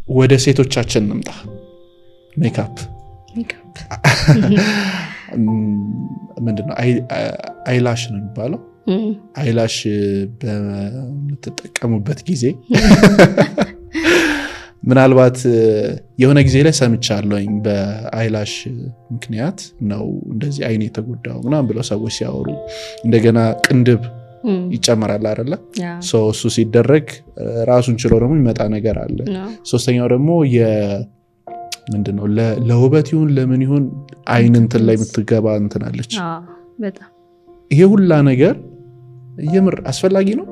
ወደ ሴቶቻችን እንምጣ። ሜካፕ ምንድነው? አይላሽ ነው የሚባለው። አይላሽ በምትጠቀሙበት ጊዜ ምናልባት የሆነ ጊዜ ላይ ሰምቻለሁኝ በአይላሽ ምክንያት ነው እንደዚህ አይኔ የተጎዳው ምናምን ብለው ሰዎች ሲያወሩ፣ እንደገና ቅንድብ ይጨመራል አይደለ? እሱ ሲደረግ ራሱን ችሎ ደግሞ ይመጣ ነገር አለ። ሶስተኛው ደግሞ ምንድነው ለውበት ይሁን ለምን ይሁን አይን እንትን ላይ የምትገባ እንትን አለች። በጣም ይሄ ሁላ ነገር የምር አስፈላጊ ነው?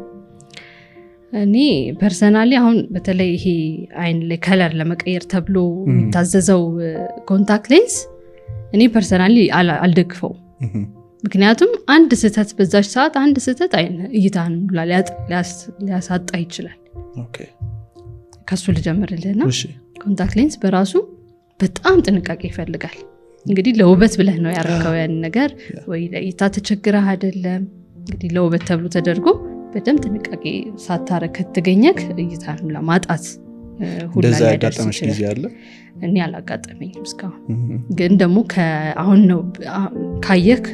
እኔ ፐርሰናሊ አሁን በተለይ ይሄ አይን ላይ ከለር ለመቀየር ተብሎ የሚታዘዘው ኮንታክት ሌንስ እኔ ፐርሰናሊ አልደግፈው። ምክንያቱም አንድ ስህተት በዛች ሰዓት አንድ ስህተት አይን እይታን ሊያሳጣ ይችላል። ከሱ ልጀምርልህና ኮንታክት ሌንስ በራሱ በጣም ጥንቃቄ ይፈልጋል። እንግዲህ ለውበት ብለህ ነው ያረከው ያን ነገር ወይ ለእይታ ተቸግረህ አይደለም። እንግዲህ ለውበት ተብሎ ተደርጎ በደንብ ጥንቃቄ ሳታረግ ከተገኘክ እይታን ለማጣት ሁላ ያደርስ ይችላል። እኔ አላጋጠመኝም እስካሁን። ግን ደግሞ አሁን ነው ካየክ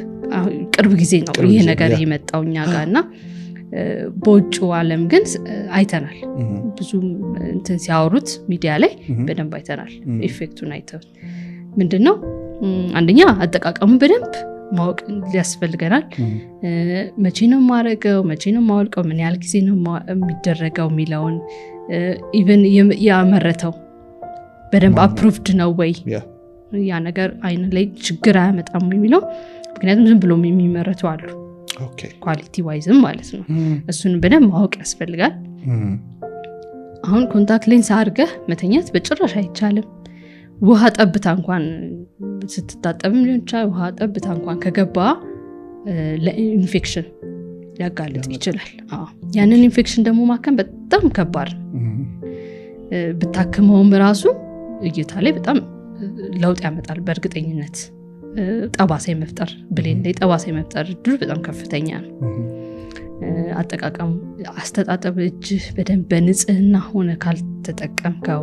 ቅርብ ጊዜ ነው ይሄ ነገር የመጣው እኛ ጋርና በውጭ ዓለም ግን አይተናል። ብዙ እንትን ሲያወሩት ሚዲያ ላይ በደንብ አይተናል። ኢፌክቱን አይተው ምንድነው አንደኛ አጠቃቀሙን በደንብ ማወቅ ሊያስፈልገናል። መቼ ነው ማረገው፣ መቼ ነው ማወልቀው፣ ምን ያህል ጊዜ ነው የሚደረገው የሚለውን ኢቭን ያመረተው በደንብ አፕሩቭድ ነው ወይ ያ ነገር አይን ላይ ችግር አያመጣም የሚለው። ምክንያቱም ዝም ብሎም የሚመረቱ አሉ ኳሊቲ ዋይዝም ማለት ነው። እሱን በደንብ ማወቅ ያስፈልጋል። አሁን ኮንታክት ሌንስ አድርገህ መተኛት በጭራሽ አይቻልም። ውሃ ጠብታ እንኳን ስትታጠብም ሊሆን ይችላል። ውሃ ጠብታ እንኳን ከገባ ለኢንፌክሽን ሊያጋልጥ ይችላል። ያንን ኢንፌክሽን ደግሞ ማከም በጣም ከባድ ነው። ብታክመውም ራሱ እይታ ላይ በጣም ለውጥ ያመጣል በእርግጠኝነት። ጠባሳ መፍጠር ብሌን ላይ ጠባሳ መፍጠር እድሉ በጣም ከፍተኛ ነው። አጠቃቀም አስተጣጠብ እጅህ በደንብ በንጽህና ሆነ ካልተጠቀምከው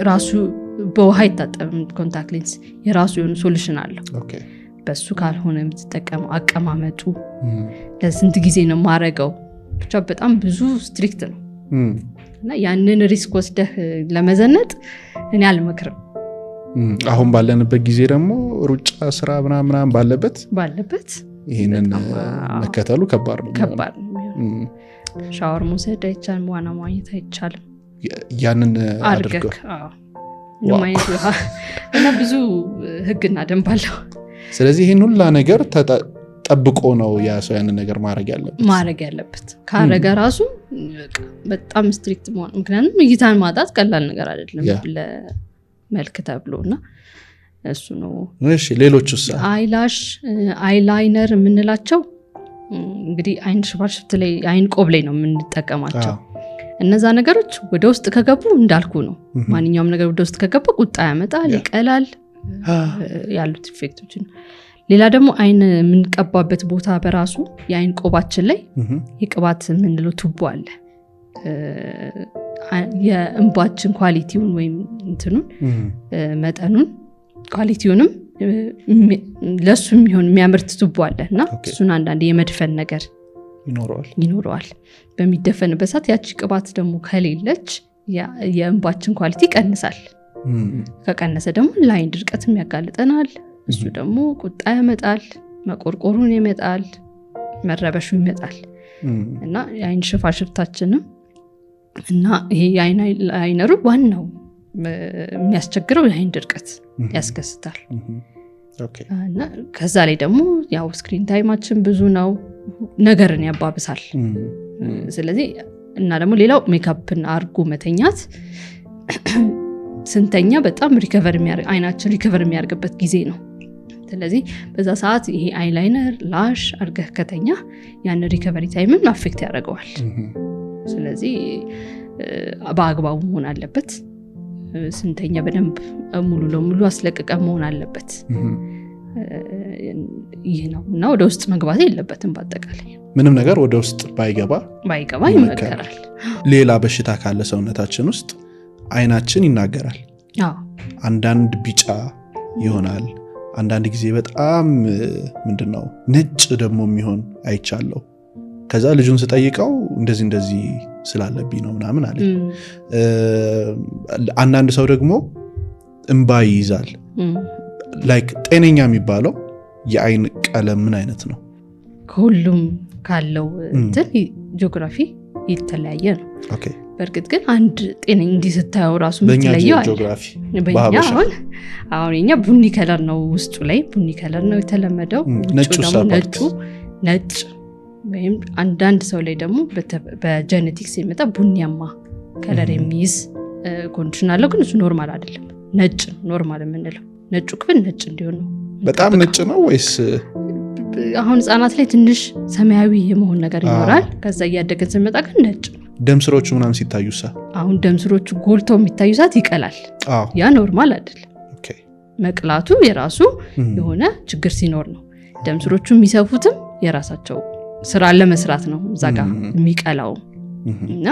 ራሱ በውሃ አይታጠብም። ኮንታክት ሌንስ የራሱ የሆነ ሶሉሽን አለው። በሱ ካልሆነ የምትጠቀመው አቀማመጡ ለስንት ጊዜ ነው ማረገው ብቻ በጣም ብዙ ስትሪክት ነው እና ያንን ሪስክ ወስደህ ለመዘነጥ እኔ አልመክርም። አሁን ባለንበት ጊዜ ደግሞ ሩጫ ስራ ምናምን ባለበት ይሄንን መከተሉ ከባድ ነው። ሻወር መውሰድ አይቻልም፣ ዋና መዋኘት አይቻልም። ያንን አድርገው እና ብዙ ህግና ደንብ አለው። ስለዚህ ይሄን ሁላ ነገር ጠብቆ ነው ያ ሰው ያንን ነገር ማድረግ ያለበት። ካረገ ራሱ በጣም ስትሪክት መሆን። ምክንያቱም እይታን ማጣት ቀላል ነገር አይደለም ለመልክ ተብሎና እሱ ነው። እሺ ሌሎችስ? አይላሽ አይላይነር የምንላቸው እንግዲህ አይን ሽፋሽፍት ላይ አይን ቆብ ላይ ነው የምንጠቀማቸው። እነዛ ነገሮች ወደ ውስጥ ከገቡ እንዳልኩ ነው። ማንኛውም ነገር ወደ ውስጥ ከገባ ቁጣ ያመጣል፣ ይቀላል ያሉት ኢፌክቶች። ሌላ ደግሞ አይን የምንቀባበት ቦታ በራሱ የአይን ቆባችን ላይ የቅባት የምንለው ቱቦ አለ። የእንባችን ኳሊቲውን ወይም እንትኑን መጠኑን ኳሊቲውንም ለሱ የሚሆን የሚያመርት ቱቦ አለ እና እሱን አንዳንድ የመድፈን ነገር ይኖረዋል። በሚደፈንበት ሰዓት ያቺ ቅባት ደግሞ ከሌለች የእንባችን ኳሊቲ ይቀንሳል። ከቀነሰ ደግሞ ለአይን ድርቀትም ያጋልጠናል። እሱ ደግሞ ቁጣ ያመጣል፣ መቆርቆሩን ይመጣል፣ መረበሹ ይመጣል እና የአይን ሽፋሽፍታችንም እና ይሄ የአይን አይነሩ ዋናው የሚያስቸግረው የአይን ድርቀት ያስከስታል። እና ከዛ ላይ ደግሞ ያው ስክሪን ታይማችን ብዙ ነው፣ ነገርን ያባብሳል። ስለዚህ እና ደግሞ ሌላው ሜካፕን አርጎ መተኛት ስንተኛ በጣም አይናችን ሪከቨር የሚያርግበት ጊዜ ነው። ስለዚህ በዛ ሰዓት ይሄ አይላይነር ላሽ አርገህ ከተኛ ያን ሪከቨሪ ታይምን አፌክት ያደርገዋል። ስለዚህ በአግባቡ መሆን አለበት። ስንተኛ በደንብ ሙሉ ለሙሉ አስለቀቀ መሆን አለበት። ይህ ነው እና ወደ ውስጥ መግባት የለበትም። በአጠቃላይ ምንም ነገር ወደ ውስጥ ባይገባ ይመከራል። ሌላ በሽታ ካለ ሰውነታችን ውስጥ አይናችን ይናገራል። አንዳንድ ቢጫ ይሆናል፣ አንዳንድ ጊዜ በጣም ምንድነው ነጭ ደግሞ የሚሆን አይቻለሁ። ከዛ ልጁን ስጠይቀው እንደዚህ ስላለብኝ ነው ምናምን አለ። አንዳንድ ሰው ደግሞ እንባ ይይዛል። ላይክ ጤነኛ የሚባለው የአይን ቀለም ምን አይነት ነው? ከሁሉም ካለው እንትን ጂኦግራፊ የተለያየ ነው። ኦኬ። በእርግጥ ግን አንድ ጤነኛ እንዲህ ስታየው ራሱ የምትለየው አለ። በእኛ አሁን የኛ ቡኒ ከለር ነው፣ ውስጡ ላይ ቡኒ ከለር ነው የተለመደው፣ ውጭ ደግሞ ነጭ ወይም አንዳንድ ሰው ላይ ደግሞ በጄኔቲክስ የመጣ ቡኒያማ ከለር የሚይዝ ኮንዲሽን አለው። ግን እሱ ኖርማል አይደለም። ነጭ ኖርማል የምንለው ነጩ ክፍል ነጭ እንዲሆን ነው። በጣም ነጭ ነው ወይስ አሁን ህጻናት ላይ ትንሽ ሰማያዊ የመሆን ነገር ይኖራል። ከዛ እያደገን ስንመጣ ግን ነጭ ነው። ደም ስሮቹ ምናምን ሲታዩሳ? አሁን ደም ስሮቹ ጎልተው የሚታዩ ሰዓት ይቀላል። ያ ኖርማል አይደለም። መቅላቱ የራሱ የሆነ ችግር ሲኖር ነው። ደም ስሮቹ የሚሰፉትም የራሳቸው ስራ ለመስራት ነው እዛ ጋር የሚቀላው እና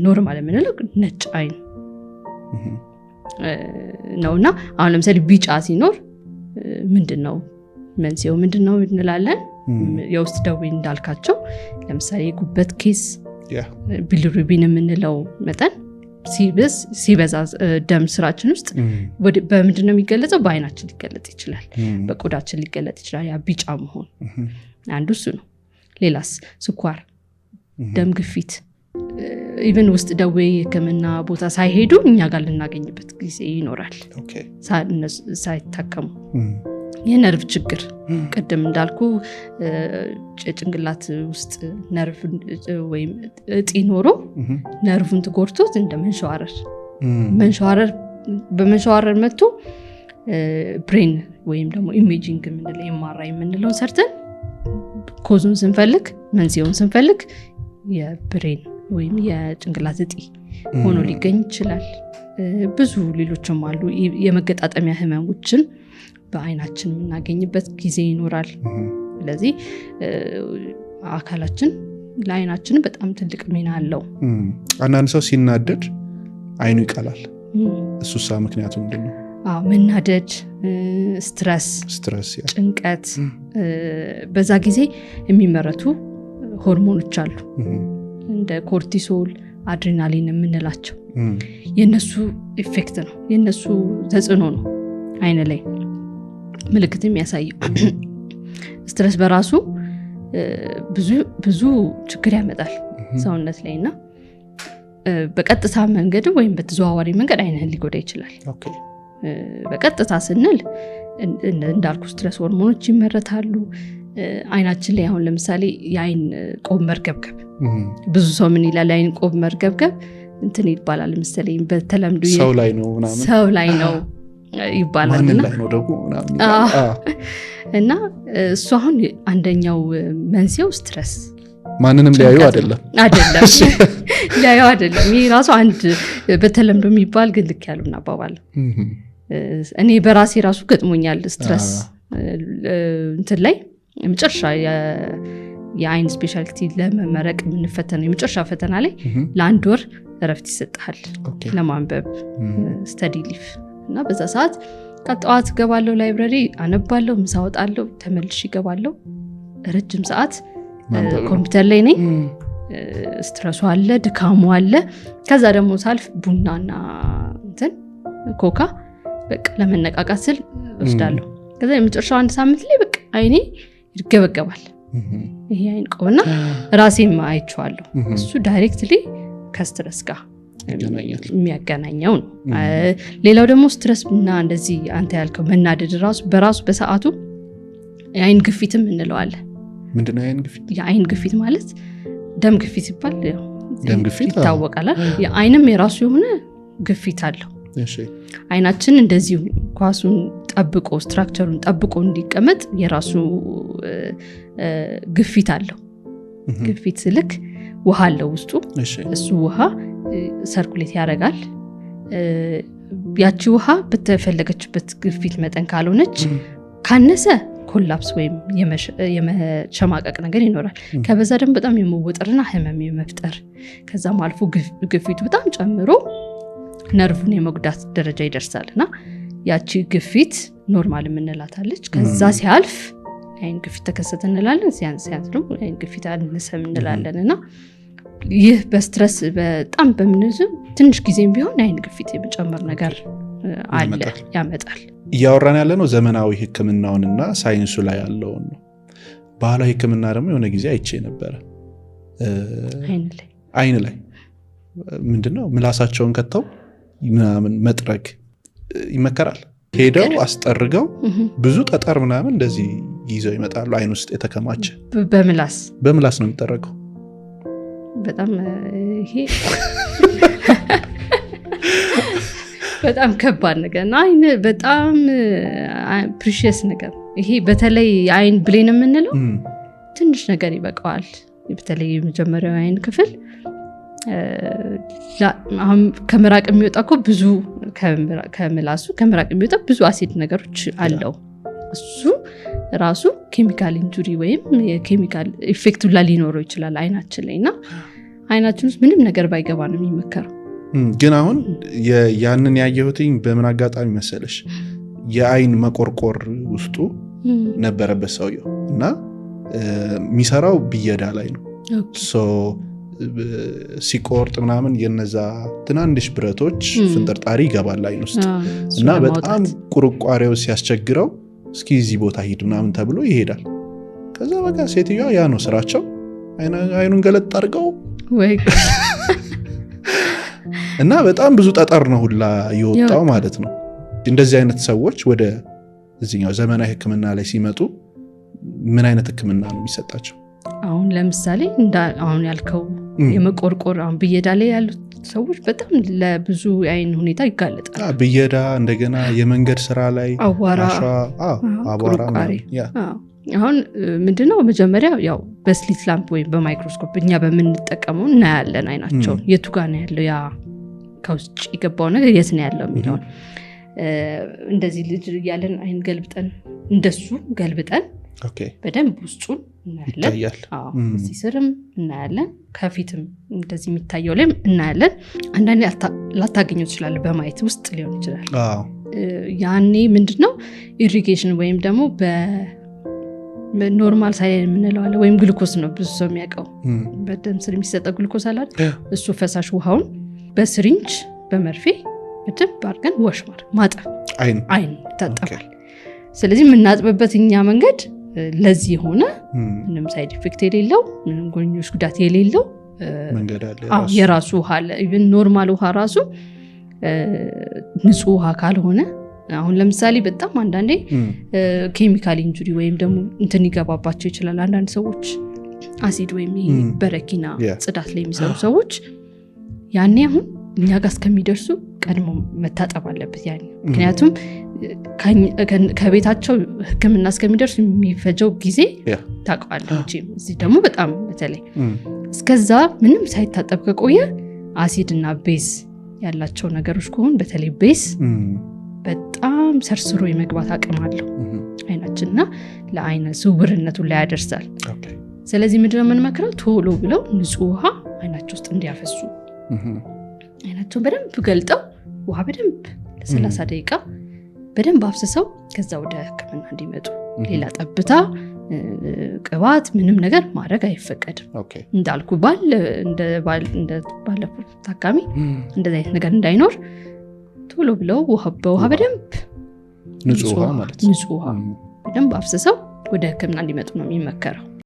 ኖርማል የምንለው ነጭ አይን ነውና አሁን ለምሳሌ ቢጫ ሲኖር ምንድነው መንስኤው ምንድነው እንላለን። የውስጥ ደዌ እንዳልካቸው ለምሳሌ ጉበት ኬስ ቢሊሩቢን የምንለው መጠን ሲበዛ ደም ስራችን ውስጥ በምንድነው የሚገለጸው? በአይናችን ሊገለጥ ይችላል፣ በቆዳችን ሊገለጥ ይችላል። ያ ቢጫ መሆን አንዱ እሱ ነው። ሌላስ ስኳር፣ ደም ግፊት ኢቨን ውስጥ ደዌ ሕክምና ቦታ ሳይሄዱ እኛ ጋር ልናገኝበት ጊዜ ይኖራል ሳይታከሙ። የነርቭ ችግር ቅድም እንዳልኩ ጭንቅላት ውስጥ ነርቭ ወይም እጢ ኖሮ ነርቭን ተጎድቶት እንደ በመንሸዋረር መጥቶ ብሬን ወይም ደግሞ ኢሜጂንግ የምንለው ኤምአርአይ የምንለውን ሰርተን ኮዙን ስንፈልግ መንስኤውን ስንፈልግ የብሬን ወይም የጭንቅላት እጢ ሆኖ ሊገኝ ይችላል። ብዙ ሌሎችም አሉ። የመገጣጠሚያ ህመሞችን በአይናችን የምናገኝበት ጊዜ ይኖራል። ስለዚህ አካላችን ለአይናችን በጣም ትልቅ ሚና አለው። አንዳንድ ሰው ሲናደድ አይኑ ይቀላል። እሱሳ ምክንያቱ ምንድነው? መናደድ፣ ስትረስ፣ ጭንቀት፣ በዛ ጊዜ የሚመረቱ ሆርሞኖች አሉ እንደ ኮርቲሶል፣ አድሬናሊን የምንላቸው የነሱ ኢፌክት ነው፣ የነሱ ተጽዕኖ ነው አይን ላይ ምልክት የሚያሳየው። ስትረስ በራሱ ብዙ ችግር ያመጣል ሰውነት ላይ እና በቀጥታ መንገድ ወይም በተዘዋዋሪ መንገድ አይንህን ሊጎዳ ይችላል። በቀጥታ ስንል እንዳልኩ ስትረስ ሆርሞኖች ይመረታሉ አይናችን ላይ። አሁን ለምሳሌ የአይን ቆብ መርገብገብ ብዙ ሰው ምን ይላል? አይን ቆብ መርገብገብ እንትን ይባላል መሰለኝ በተለምዶ ሰው ላይ ነው ምናምን ሰው ላይ ነው ይባላል እና እሱ አሁን አንደኛው መንስኤው ስትረስ ማንንም ሊያዩ አይደለም ሊያዩ አይደለም። ይሄ ራሱ አንድ በተለምዶ የሚባል ግን ልክ ያሉና አባባል እኔ በራሴ ራሱ ገጥሞኛል። ስትረስ እንትን ላይ መጨረሻ የአይን ስፔሻሊቲ ለመመረቅ የምንፈተነው የመጨረሻ ፈተና ላይ ለአንድ ወር እረፍት ይሰጣል ለማንበብ ስተዲ ሊፍ እና በዛ ሰዓት ጠዋት ገባለሁ ላይብረሪ አነባለሁ፣ ምሳ ወጣለሁ፣ ተመልሼ ገባለሁ። ረጅም ሰዓት ኮምፒውተር ላይ ነኝ። ስትረሱ አለ፣ ድካሙ አለ። ከዛ ደግሞ ሳልፍ ቡናና እንትን ኮካ በቃ ለመነቃቃት ስል ወስዳለሁ። ከዛ የመጨረሻው አንድ ሳምንት ላይ በቃ አይኔ ይገበገባል። ይሄ አይን ቆብና ራሴም አይቼዋለሁ። እሱ ዳይሬክትሊ ከስትረስ ጋር የሚያገናኘው ነው። ሌላው ደግሞ ስትረስ እና እንደዚህ አንተ ያልከው መናደድ በራሱ በሰዓቱ የአይን ግፊትም እንለዋለን። ምንድነው የአይን ግፊት? የአይን ግፊት ማለት ደም ግፊት ይባል ይታወቃል። የአይንም የራሱ የሆነ ግፊት አለው። አይናችን እንደዚህ ኳሱን ጠብቆ ስትራክቸሩን ጠብቆ እንዲቀመጥ የራሱ ግፊት አለው። ግፊት ስልክ ውሃ አለው ውስጡ። እሱ ውሃ ሰርኩሌት ያደርጋል። ያቺ ውሃ በተፈለገችበት ግፊት መጠን ካልሆነች ካነሰ ኮላፕስ ወይም የመሸማቀቅ ነገር ይኖራል። ከበዛ ደግሞ በጣም የመወጠርና ህመም የመፍጠር ከዛም አልፎ ግፊቱ በጣም ጨምሮ ነርቭን የመጉዳት ደረጃ ይደርሳል እና ያቺ ግፊት ኖርማል የምንላታለች። ከዛ ሲያልፍ አይን ግፊት ተከሰተ እንላለን። ሲያንስ ደግሞ አይን ግፊት አነሰም እንላለን እና ይህ በስትረስ በጣም በምንዙ ትንሽ ጊዜም ቢሆን አይን ግፊት የመጨመር ነገር አለ ያመጣል። እያወራን ያለ ነው ዘመናዊ ሕክምናውንና ሳይንሱ ላይ ያለውን ነው። ባህላዊ ሕክምና ደግሞ የሆነ ጊዜ አይቼ ነበረ አይን ላይ ምንድነው ምላሳቸውን ከተው ምናምን መጥረግ ይመከራል። ሄደው አስጠርገው ብዙ ጠጠር ምናምን እንደዚህ ይዘው ይመጣሉ። አይን ውስጥ የተከማቸ በምላስ ነው የሚጠረገው። በጣም ይሄ በጣም ከባድ ነገር ነው። አይን በጣም ፕሪሺየስ ነገር ይሄ በተለይ አይን ብሌን የምንለው ትንሽ ነገር ይበቃዋል። በተለይ የመጀመሪያው አይን ክፍል አሁን ከምራቅ የሚወጣ እኮ ብዙ ከምላሱ ከምራቅ የሚወጣ ብዙ አሲድ ነገሮች አለው። እሱ ራሱ ኬሚካል ኢንጁሪ ወይም የኬሚካል ኢፌክት ሁላ ሊኖረው ይችላል አይናችን ላይ እና አይናችን ውስጥ ምንም ነገር ባይገባ ነው የሚመከረው። ግን አሁን ያንን ያየሁትኝ በምን አጋጣሚ መሰለሽ የአይን መቆርቆር ውስጡ ነበረበት ሰውየው እና የሚሰራው ብየዳ ላይ ነው። ሲቆርጥ ምናምን የነዛ ትናንሽ ብረቶች ፍንጥርጣሪ ይገባል አይን ውስጥ እና በጣም ቁርቋሬው ሲያስቸግረው እስኪ እዚህ ቦታ ሂድ ምናምን ተብሎ ይሄዳል። ከዛ በቃ ሴትዮዋ ያ ነው ስራቸው፣ አይኑን ገለጥ አድርገው እና በጣም ብዙ ጠጠር ነው ሁላ ይወጣው ማለት ነው። እንደዚህ አይነት ሰዎች ወደ እዚህኛው ዘመናዊ ሕክምና ላይ ሲመጡ ምን አይነት ሕክምና ነው የሚሰጣቸው? አሁን ለምሳሌ አሁን ያልከው የመቆርቆር አሁን ብየዳ ላይ ያሉት ሰዎች በጣም ለብዙ አይን ሁኔታ ይጋለጣል። ብየዳ እንደገና የመንገድ ስራ ላይ አቧራ አሁን ምንድነው መጀመሪያ ያው በስሊት ላምፕ ወይም በማይክሮስኮፕ እኛ በምንጠቀመው እናያለን አይናቸው የቱ ጋር ነው ያለው፣ ያ ከውስጥ የገባው ነገር የት ነው ያለው የሚለውን እንደዚህ ልጅ ያለን አይን ገልብጠን እንደሱ ገልብጠን በደንብ ውስጡን እናያለን። እዚህ ስርም እናያለን፣ ከፊትም እንደዚህ የሚታየው ላይም እናያለን። አንዳንዴ ላታገኘው ትችላለህ፣ በማየት ውስጥ ሊሆን ይችላል። ያኔ ምንድነው ኢሪጌሽን ወይም ደግሞ በኖርማል ሳይን የምንለዋለ ወይም ግሉኮስ ነው ብዙ ሰው የሚያውቀው። በደም ስር የሚሰጠው ግሉኮስ አላል፣ እሱ ፈሳሽ ውሃውን በስሪንጅ በመርፌ በደንብ አድርገን ወሽ ማጠብ አይን ይታጠባል። ስለዚህ የምናጥብበት እኛ መንገድ ለዚህ የሆነ ምንም ሳይድ ኢፌክት የሌለው ምንም ጎንዮሽ ጉዳት የሌለው መንገድ አለ። የራሱ ውሃ አለ። ኢቭን ኖርማል ውሃ ራሱ ንጹህ ውሃ ካልሆነ አሁን ለምሳሌ በጣም አንዳንዴ ኬሚካል ኢንጁሪ ወይም ደግሞ እንትን ይገባባቸው ይችላል። አንዳንድ ሰዎች አሲድ ወይም በረኪና ጽዳት ላይ የሚሰሩ ሰዎች ያኔ አሁን እኛ ጋር እስከሚደርሱ ቀድሞ መታጠብ አለበት ያኔ። ምክንያቱም ከቤታቸው ሕክምና እስከሚደርሱ የሚፈጀው ጊዜ ታውቀዋለች። እዚህ ደግሞ በጣም በተለይ እስከዛ ምንም ሳይታጠብ ከቆየ አሲድ እና ቤዝ ያላቸው ነገሮች ከሆኑ በተለይ ቤዝ በጣም ሰርስሮ የመግባት አቅም አለው አይናችንና ለአይነ ስውርነቱን ላይ ያደርሳል። ስለዚህ ምንድነው የምንመክረው? ቶሎ ብለው ንጹህ ውሃ አይናቸው ውስጥ እንዲያፈሱ አይናቸውን በደንብ ገልጠው ውሃ በደንብ ለ30 ደቂቃ በደንብ አፍስሰው ከዛ ወደ ሕክምና እንዲመጡ። ሌላ ጠብታ ቅባት ምንም ነገር ማድረግ አይፈቀድም። እንዳልኩ ባለፈው ታካሚ እንደዚህ አይነት ነገር እንዳይኖር ቶሎ ብለው በውሃ በደንብ ንጹህ ውሃ በደንብ አፍስሰው ወደ ሕክምና እንዲመጡ ነው የሚመከረው።